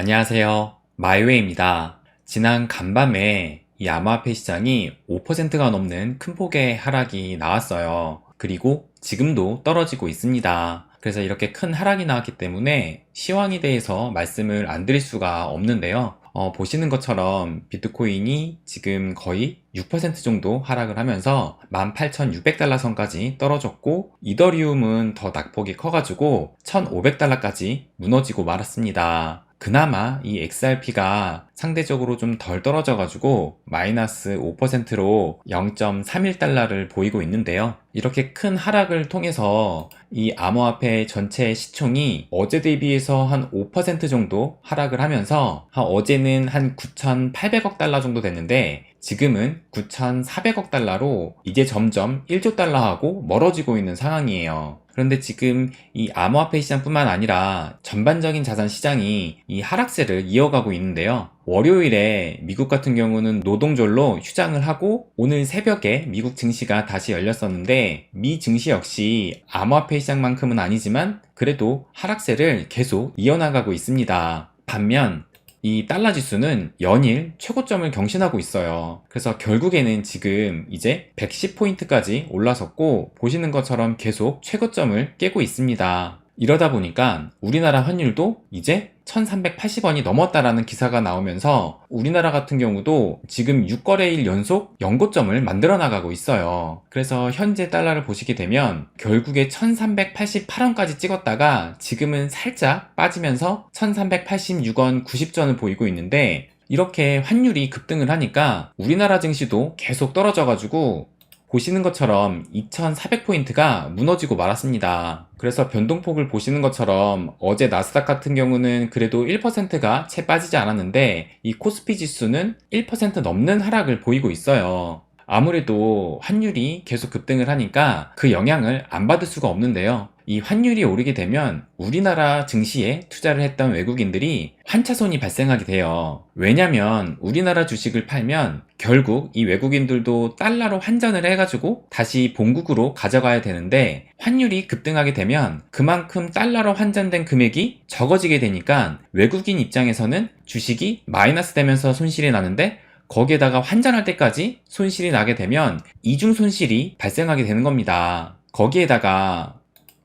안녕하세요. 마이웨이입니다. 지난 간밤에 이 암호화폐 시장이 5%가 넘는 큰 폭의 하락이 나왔어요. 그리고 지금도 떨어지고 있습니다. 그래서 이렇게 큰 하락이 나왔기 때문에 시황에 대해서 말씀을 안 드릴 수가 없는데요. 보시는 것처럼 비트코인이 지금 거의 6% 정도 하락을 하면서 18,600달러 선까지 떨어졌고, 이더리움은 더 낙폭이 커가지고 1,500달러까지 무너지고 말았습니다. 그나마 이 XRP가 상대적으로 좀 덜 떨어져가지고 마이너스 5%로 0.31달러를 보이고 있는데요. 이렇게 큰 하락을 통해서 이 암호화폐 전체 시총이 어제 대비해서 한 5% 정도 하락을 하면서 어제는 한 9,800억 달러 정도 됐는데 지금은 9,400억 달러로 이제 점점 1조 달러하고 멀어지고 있는 상황이에요. 그런데 지금 이 암호화폐 시장뿐만 아니라 전반적인 자산 시장이 이 하락세를 이어가고 있는데요. 월요일에 미국 같은 경우는 노동절로 휴장을 하고 오늘 새벽에 미국 증시가 다시 열렸었는데, 미 증시 역시 암호화폐 시장만큼은 아니지만 그래도 하락세를 계속 이어나가고 있습니다. 반면 이 달러 지수는 연일 최고점을 경신하고 있어요. 그래서 결국에는 지금 이제 110포인트까지 올라섰고, 보시는 것처럼 계속 최고점을 깨고 있습니다. 이러다 보니까 우리나라 환율도 이제 1380원이 넘었다라는 기사가 나오면서 우리나라 같은 경우도 지금 6거래일 연속 연고점을 만들어 나가고 있어요. 그래서 현재 달러를 보시게 되면 결국에 1388원까지 찍었다가 지금은 살짝 빠지면서 1386원 90전을 보이고 있는데, 이렇게 환율이 급등을 하니까 우리나라 증시도 계속 떨어져가지고 보시는 것처럼 2400포인트가 무너지고 말았습니다. 그래서 변동폭을 보시는 것처럼 어제 나스닥 같은 경우는 그래도 1%가 채 빠지지 않았는데, 이 코스피 지수는 1% 넘는 하락을 보이고 있어요. 아무래도 환율이 계속 급등을 하니까 그 영향을 안 받을 수가 없는데요. 이 환율이 오르게 되면 우리나라 증시에 투자를 했던 외국인들이 환차손이 발생하게 돼요. 왜냐면 우리나라 주식을 팔면 결국 이 외국인들도 달러로 환전을 해가지고 다시 본국으로 가져가야 되는데, 환율이 급등하게 되면 그만큼 달러로 환전된 금액이 적어지게 되니까 외국인 입장에서는 주식이 마이너스 되면서 손실이 나는데, 거기에다가 환전할 때까지 손실이 나게 되면 이중 손실이 발생하게 되는 겁니다. 거기에다가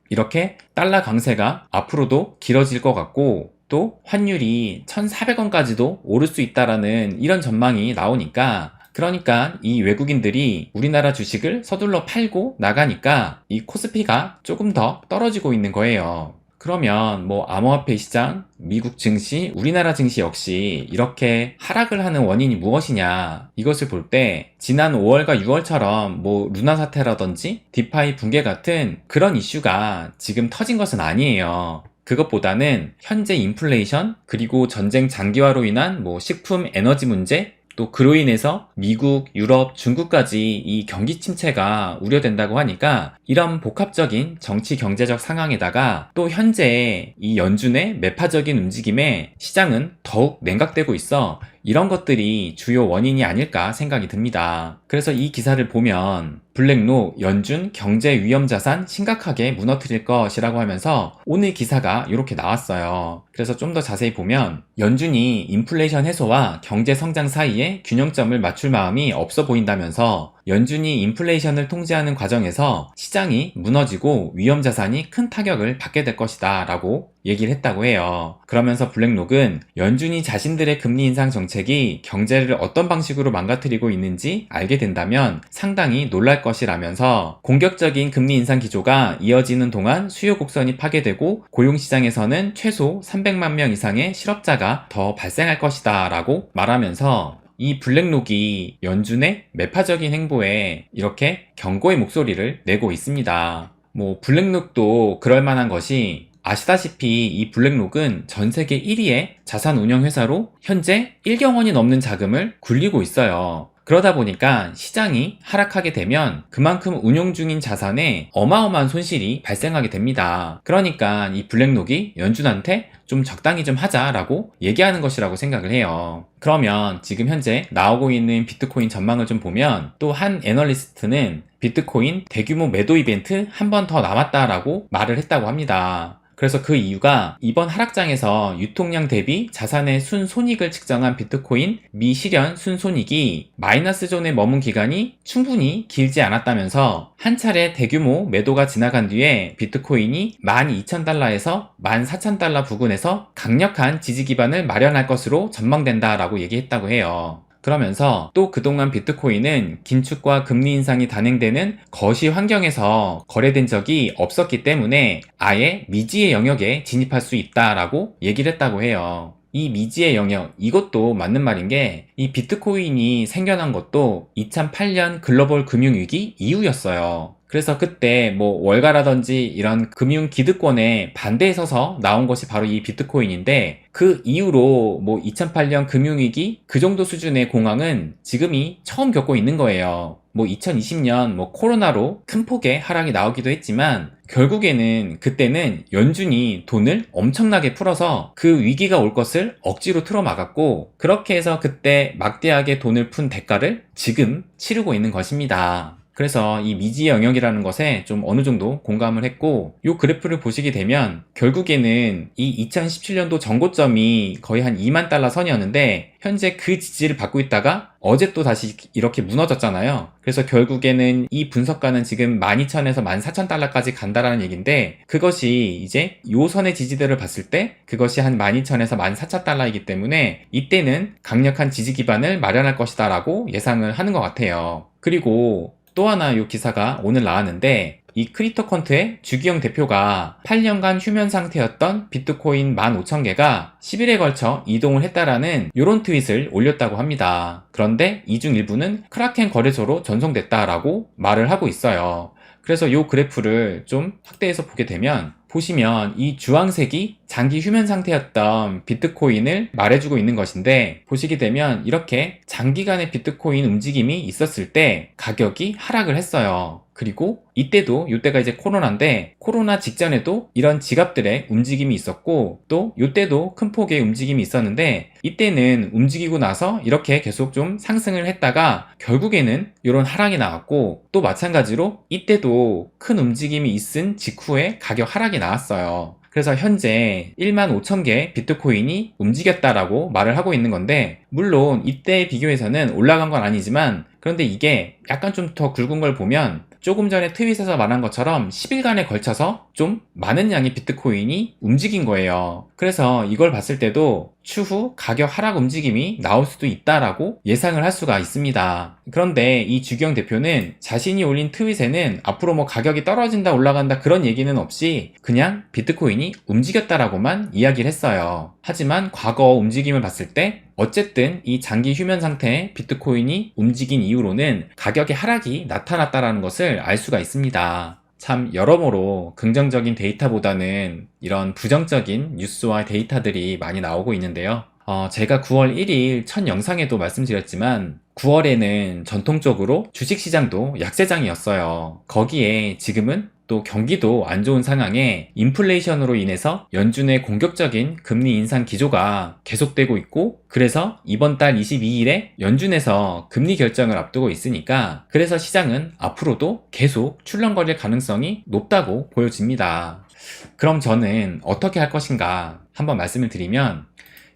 이렇게 달러 강세가 앞으로도 길어질 것 같고, 또 환율이 1,400원까지도 오를 수 있다라는 이런 전망이 나오니까, 그러니까 이 외국인들이 우리나라 주식을 서둘러 팔고 나가니까 이 코스피가 조금 더 떨어지고 있는 거예요. 그러면 뭐 암호화폐 시장, 미국 증시, 우리나라 증시 역시 이렇게 하락을 하는 원인이 무엇이냐, 이것을 볼 때 지난 5월과 6월처럼 뭐 루나 사태라든지 디파이 붕괴 같은 그런 이슈가 지금 터진 것은 아니에요. 그것보다는 현재 인플레이션, 그리고 전쟁 장기화로 인한 뭐 식품 에너지 문제, 또 그로 인해서 미국, 유럽, 중국까지 이 경기 침체가 우려된다고 하니까, 이런 복합적인 정치 경제적 상황에다가 또 현재 이 연준의 매파적인 움직임에 시장은 더욱 냉각되고 있어 이런 것들이 주요 원인이 아닐까 생각이 듭니다. 그래서 이 기사를 보면 블랙록 연준 경제 위험 자산 심각하게 무너뜨릴 것이라고 하면서 오늘 기사가 이렇게 나왔어요. 그래서 좀 더 자세히 보면 연준이 인플레이션 해소와 경제 성장 사이에 균형점을 맞출 마음이 없어 보인다면서, 연준이 인플레이션을 통제하는 과정에서 시장이 무너지고 위험 자산이 큰 타격을 받게 될 것이다 라고 얘기를 했다고 해요. 그러면서 블랙록은 연준이 자신들의 금리 인상 정책이 경제를 어떤 방식으로 망가뜨리고 있는지 알게 된다면 상당히 놀랄 것이라면서, 공격적인 금리 인상 기조가 이어지는 동안 수요 곡선이 파괴되고 고용시장에서는 최소 300만 명 이상의 실업자가 더 발생할 것이다 라고 말하면서, 이 블랙록이 연준의 매파적인 행보에 이렇게 경고의 목소리를 내고 있습니다. 뭐 블랙록도 그럴 만한 것이, 아시다시피 이 블랙록은 전 세계 1위의 자산 운영 회사로 현재 1경 원이 넘는 자금을 굴리고 있어요. 그러다 보니까 시장이 하락하게 되면 그만큼 운용 중인 자산에 어마어마한 손실이 발생하게 됩니다. 그러니까 이 블랙록이 연준한테 좀 적당히 좀 하자라고 얘기하는 것이라고 생각을 해요. 그러면 지금 현재 나오고 있는 비트코인 전망을 좀 보면, 또 한 애널리스트는 비트코인 대규모 매도 이벤트 한 번 더 남았다라고 말을 했다고 합니다. 그래서 그 이유가 이번 하락장에서 유통량 대비 자산의 순손익을 측정한 비트코인 미실현 순손익이 마이너스 존에 머문 기간이 충분히 길지 않았다면서 한 차례 대규모 매도가 지나간 뒤에 비트코인이 12,000달러에서 14,000달러 부근에서 강력한 지지 기반을 마련할 것으로 전망된다라고 얘기했다고 해요. 그러면서 또 그동안 비트코인은 긴축과 금리 인상이 단행되는 거시 환경에서 거래된 적이 없었기 때문에 아예 미지의 영역에 진입할 수 있다라고 얘기를 했다고 해요. 이 미지의 영역, 이것도 맞는 말인 게 이 비트코인이 생겨난 것도 2008년 글로벌 금융위기 이후였어요. 그래서 그때 뭐 월가라든지 이런 금융 기득권에 반대에 서서 나온 것이 바로 이 비트코인인데 그 이후로 뭐 2008년 금융위기 그 정도 수준의 공황은 지금이 처음 겪고 있는 거예요. 뭐 2020년 뭐 코로나로 큰 폭의 하락이 나오기도 했지만 결국에는 그때는 연준이 돈을 엄청나게 풀어서 그 위기가 올 것을 억지로 틀어막았고 그렇게 해서 그때 막대하게 돈을 푼 대가를 지금 치르고 있는 것입니다. 그래서 이 미지의 영역이라는 것에 좀 어느 정도 공감을 했고 이 그래프를 보시게 되면 결국에는 이 2017년도 전고점이 거의 한 2만 달러 선이었는데 현재 그 지지를 받고 있다가 어제 또 다시 이렇게 무너졌잖아요. 그래서 결국에는 이 분석가는 지금 12,000에서 14,000달러까지 간다라는 얘기인데 그것이 이제 요 선의 지지대를 봤을 때 그것이 한 12,000에서 14,000달러이기 때문에 이때는 강력한 지지 기반을 마련할 것이다 라고 예상을 하는 것 같아요. 그리고 또 하나 이 기사가 오늘 나왔는데 이 크립토컨트의 주기영 대표가 8년간 휴면 상태였던 비트코인 15,000개가 10일에 걸쳐 이동을 했다라는 이런 트윗을 올렸다고 합니다. 그런데 이 중 일부는 크라켄 거래소로 전송됐다라고 말을 하고 있어요. 그래서 이 그래프를 좀 확대해서 보게 되면 보시면 이 주황색이 장기 휴면 상태였던 비트코인을 말해주고 있는 것인데 보시게 되면 이렇게 장기간의 비트코인 움직임이 있었을 때 가격이 하락을 했어요. 그리고 이때도 이때가 이제 코로나인데 코로나 직전에도 이런 지갑들의 움직임이 있었고 또 이때도 큰 폭의 움직임이 있었는데 이때는 움직이고 나서 이렇게 계속 좀 상승을 했다가 결국에는 이런 하락이 나왔고 또 마찬가지로 이때도 큰 움직임이 있은 직후에 가격 하락이 나왔어요. 그래서 현재 15,000개 비트코인이 움직였다라고 말을 하고 있는 건데 물론 이때에 비교해서는 올라간 건 아니지만 그런데 이게 약간 좀 더 굵은 걸 보면 조금 전에 트윗에서 말한 것처럼 10일간에 걸쳐서 좀 많은 양의 비트코인이 움직인 거예요. 그래서 이걸 봤을 때도 추후 가격 하락 움직임이 나올 수도 있다라고 예상을 할 수가 있습니다. 그런데 이 주기영 대표는 자신이 올린 트윗에는 앞으로 뭐 가격이 떨어진다 올라간다 그런 얘기는 없이 그냥 비트코인이 움직였다라고만 이야기를 했어요. 하지만 과거 움직임을 봤을 때 어쨌든 이 장기 휴면 상태의 비트코인이 움직인 이후로는 가격의 하락이 나타났다라는 것을 알 수가 있습니다. 참 여러모로 긍정적인 데이터보다는 이런 부정적인 뉴스와 데이터들이 많이 나오고 있는데요. 제가 9월 1일 첫 영상에도 말씀드렸지만 9월에는 전통적으로 주식시장도 약세장이었어요. 거기에 지금은 또 경기도 안 좋은 상황에 인플레이션으로 인해서 연준의 공격적인 금리 인상 기조가 계속되고 있고 그래서 이번 달 22일에 연준에서 금리 결정을 앞두고 있으니까 그래서 시장은 앞으로도 계속 출렁거릴 가능성이 높다고 보여집니다. 그럼 저는 어떻게 할 것인가 한번 말씀을 드리면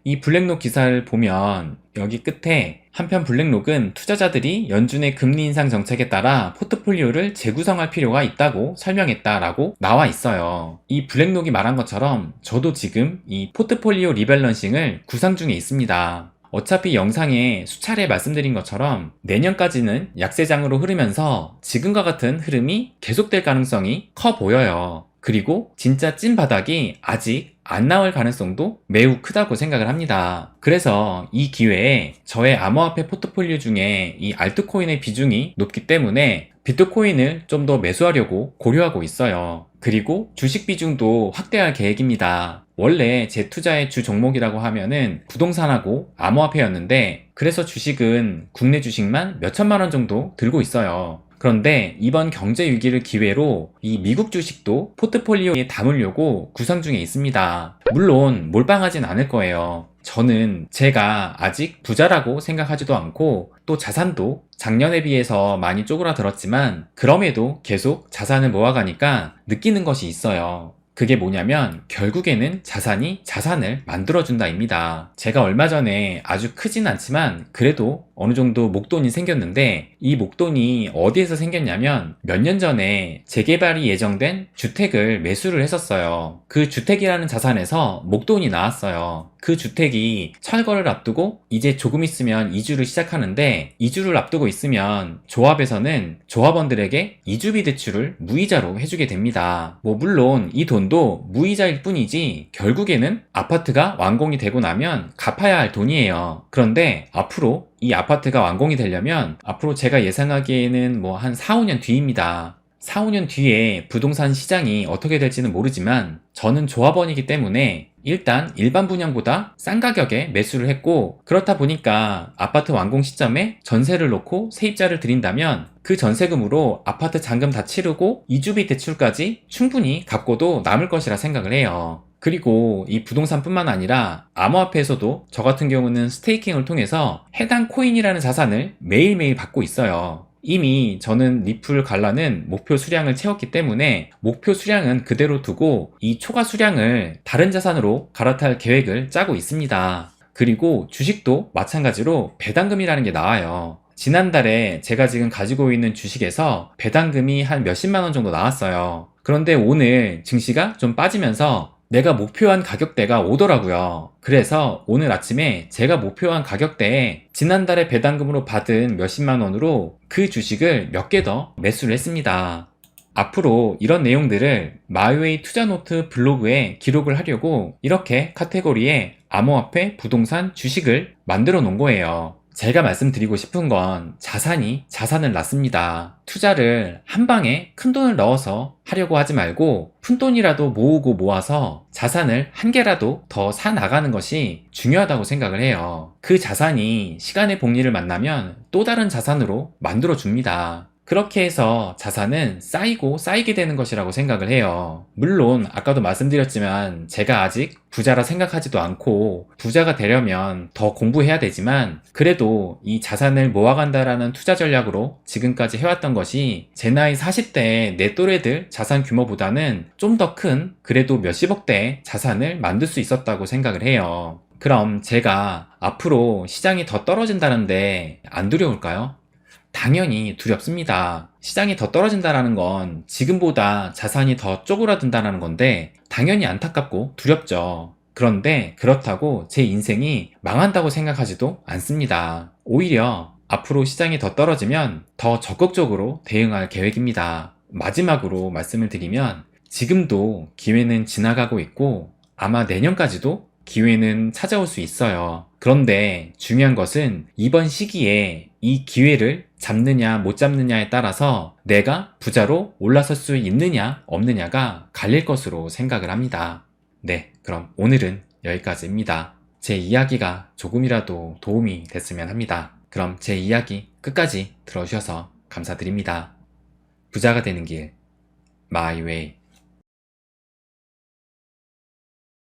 이 블랙록 기사를 보면 여기 끝에 한편 블랙록은 투자자들이 연준의 금리 인상 정책에 따라 포트폴리오를 재구성할 필요가 있다고 설명했다라고 나와 있어요. 이 블랙록이 말한 것처럼 저도 지금 이 포트폴리오 리밸런싱을 구상 중에 있습니다. 어차피 영상에 수차례 말씀드린 것처럼 내년까지는 약세장으로 흐르면서 지금과 같은 흐름이 계속될 가능성이 커 보여요. 그리고 진짜 찐 바닥이 아직 안 나올 가능성도 매우 크다고 생각을 합니다. 그래서 이 기회에 저의 암호화폐 포트폴리오 중에 이 알트코인의 비중이 높기 때문에 비트코인을 좀 더 매수하려고 고려하고 있어요. 그리고 주식 비중도 확대할 계획입니다. 원래 제 투자의 주 종목이라고 하면은 부동산하고 암호화폐였는데 그래서 주식은 국내 주식만 몇천만 원 정도 들고 있어요. 그런데 이번 경제 위기를 기회로 이 미국 주식도 포트폴리오에 담으려고 구상 중에 있습니다. 물론 몰빵하진 않을 거예요. 저는 제가 아직 부자라고 생각하지도 않고 또 자산도 작년에 비해서 많이 쪼그라들었지만 그럼에도 계속 자산을 모아가니까 느끼는 것이 있어요. 그게 뭐냐면 결국에는 자산이 자산을 만들어준다입니다. 제가 얼마 전에 아주 크진 않지만 그래도 어느 정도 목돈이 생겼는데, 이 목돈이 어디에서 생겼냐면 몇 년 전에 재개발이 예정된 주택을 매수를 했었어요. 그 주택이라는 자산에서 목돈이 나왔어요. 그 주택이 철거를 앞두고 이제 조금 있으면 이주를 시작하는데, 이주를 앞두고 있으면 조합에서는 조합원들에게 이주비 대출을 무이자로 해주게 됩니다. 물론 이 돈도 무이자일 뿐이지 결국에는 아파트가 완공이 되고 나면 갚아야 할 돈이에요. 그런데 앞으로 이 아파트가 완공이 되려면 앞으로 제가 예상하기에는 한 4, 5년 뒤입니다. 4, 5년 뒤에 부동산 시장이 어떻게 될지는 모르지만 저는 조합원이기 때문에 일단 일반 분양보다 싼 가격에 매수를 했고, 그렇다 보니까 아파트 완공 시점에 전세를 놓고 세입자를 들인다면 그 전세금으로 아파트 잔금 다 치르고 이주비 대출까지 충분히 갚고도 남을 것이라 생각을 해요. 그리고 이 부동산뿐만 아니라 암호화폐에서도 저 같은 경우는 스테이킹을 통해서 해당 코인이라는 자산을 매일매일 받고 있어요. 이미 저는 리플 갈라는 목표 수량을 채웠기 때문에 목표 수량은 그대로 두고 이 초과 수량을 다른 자산으로 갈아탈 계획을 짜고 있습니다. 그리고 주식도 마찬가지로 배당금이라는 게 나와요. 지난달에 제가 지금 가지고 있는 주식에서 배당금이 한 몇십만 원 정도 나왔어요. 그런데 오늘 증시가 좀 빠지면서 내가 목표한 가격대가 오더라고요. 그래서 오늘 아침에 제가 목표한 가격대에 지난달에 배당금으로 받은 몇십만 원으로 그 주식을 몇 개 더 매수를 했습니다. 앞으로 이런 내용들을 마이웨이 투자노트 블로그에 기록을 하려고 이렇게 카테고리에 암호화폐, 부동산, 주식을 만들어 놓은 거예요. 제가 말씀드리고 싶은 건 자산이 자산을 낳습니다. 투자를 한 방에 큰 돈을 넣어서 하려고 하지 말고 푼돈이라도 모으고 모아서 자산을 한 개라도 더 사 나가는 것이 중요하다고 생각을 해요. 그 자산이 시간의 복리를 만나면 또 다른 자산으로 만들어 줍니다. 그렇게 해서 자산은 쌓이고 쌓이게 되는 것이라고 생각을 해요. 물론 아까도 말씀드렸지만 제가 아직 부자라 생각하지도 않고 부자가 되려면 더 공부해야 되지만, 그래도 이 자산을 모아간다라는 투자 전략으로 지금까지 해왔던 것이 제 나이 40대의 내 또래들 자산 규모보다는 좀 더 큰, 그래도 몇십억대의 자산을 만들 수 있었다고 생각을 해요. 그럼 제가 앞으로 시장이 더 떨어진다는데 안 두려울까요? 당연히 두렵습니다. 시장이 더 떨어진다는 건 지금보다 자산이 더 쪼그라든다는 건데 당연히 안타깝고 두렵죠. 그런데 그렇다고 제 인생이 망한다고 생각하지도 않습니다. 오히려 앞으로 시장이 더 떨어지면 더 적극적으로 대응할 계획입니다. 마지막으로 말씀을 드리면 지금도 기회는 지나가고 있고 아마 내년까지도 기회는 찾아올 수 있어요. 그런데 중요한 것은 이번 시기에 이 기회를 잡느냐 못 잡느냐에 따라서 내가 부자로 올라설 수 있느냐 없느냐가 갈릴 것으로 생각을 합니다. 네, 그럼 오늘은 여기까지입니다. 제 이야기가 조금이라도 도움이 됐으면 합니다. 그럼 제 이야기 끝까지 들어주셔서 감사드립니다. 부자가 되는 길, 마이웨이.